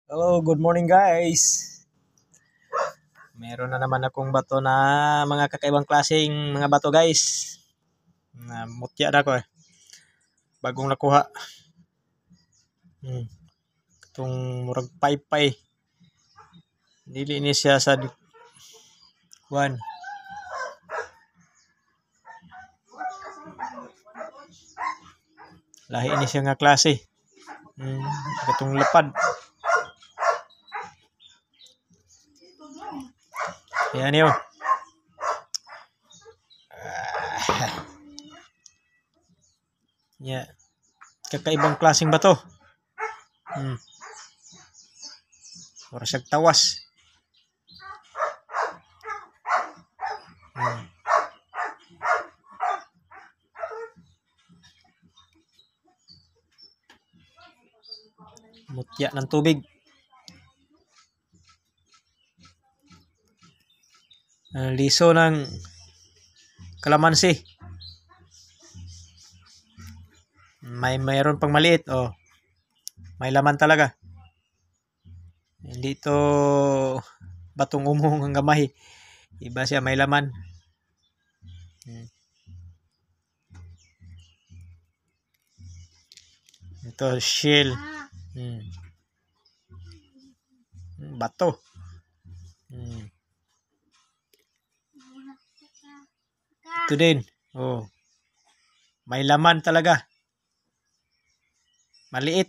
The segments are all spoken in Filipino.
Hello, good morning guys. Meron na naman akong bato na mga kakaibang klaseng mga bato guys. Na mutya na ko eh. Bagong nakuha. Itong murag paypay. Dili ni siya sa kuan. Lahi ni siya nga klase. Itong lapad. Yan yun. Yeah. Kakaibang klaseng bato. Mura siyang tawas. Mutya ng tubig. Liso ng kalamansi. Mayroon pang maliit. Oh. May laman talaga. Hindi to batong umong ang gamay. Iba siya, may laman. Ito, shell. Bato. Ito din. Oh. May laman talaga. Maliit.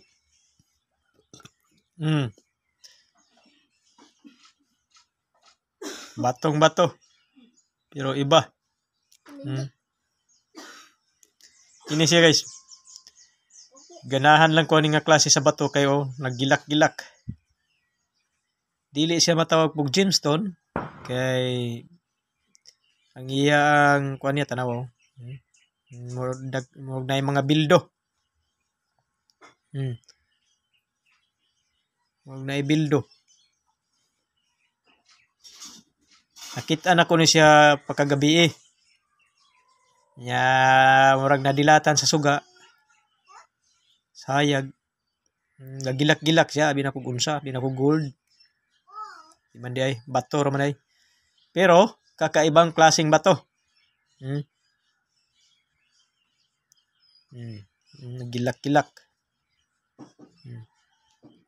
Batong bato. Pero iba. Ini siya guys. Ganahan lang ko nga klase sa bato kayo. Naggilak-gilak. Dili siya matawag pog gemstone. Kay ang iyang kuan niya tanaw. Murag na mga bildo. Murag na bildo. Nakita na ko ni siya pagkagabi eh. Nya murag nadilatan sa suga. Sayag. Nagilak-gilak siya, abi na kog unsa, abi na kog gold. Di man di ay bato ra man ay. Pero kakaibang klaseng bato. Nagilak-gilak.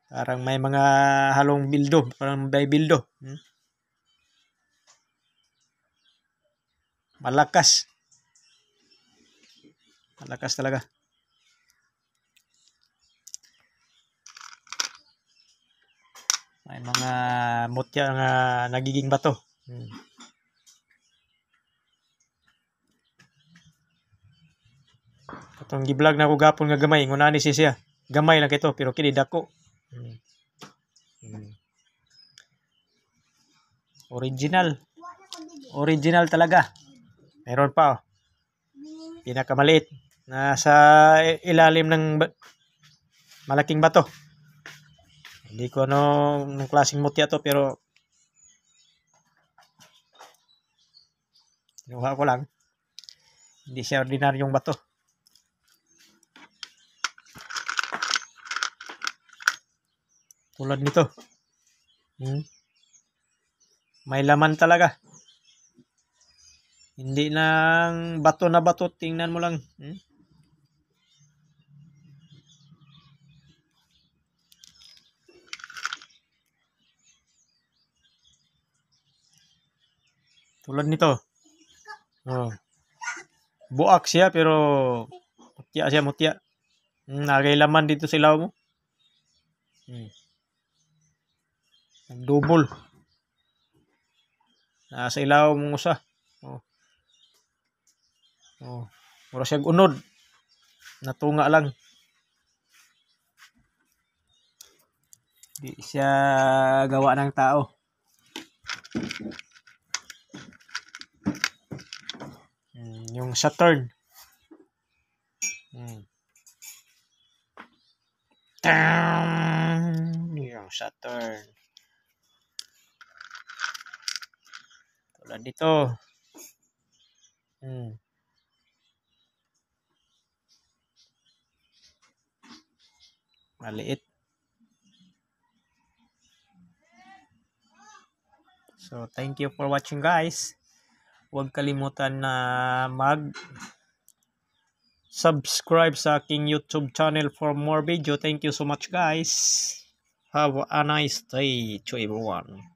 Parang may mga halong bildo, parang may bildo. Malakas. Malakas talaga. May mga mutya nga nagiging bato. Katong gi-vlog na ko gapon nga gamay, ngunani siya. Gamay lang kito pero kini dako. Original. Original talaga. Meron pa oh. Pinakamaliit. Nasa ilalim ng malaking bato. Hindi ko ng klaseng mutya to pero kinuha ko lang. Hindi siya ordinaryong bato. Tulad nito. May laman talaga. Hindi nang bato na bato. Tingnan mo lang. Tulad nito. Oh. Buak siya pero mutya siya, mutya. Nagay laman dito sa ilaw mo. Double. Nasa ilaw mong usa. Oh. Mura siyang unod. Natunga lang. Di siya gawa ng tao. Yung Saturn. Yung Saturn. Tulad dito. Maliit. So, thank you for watching guys. Huwag kalimutan na mag-subscribe sa aking YouTube channel for more video. Thank you so much guys. Have a nice day to everyone.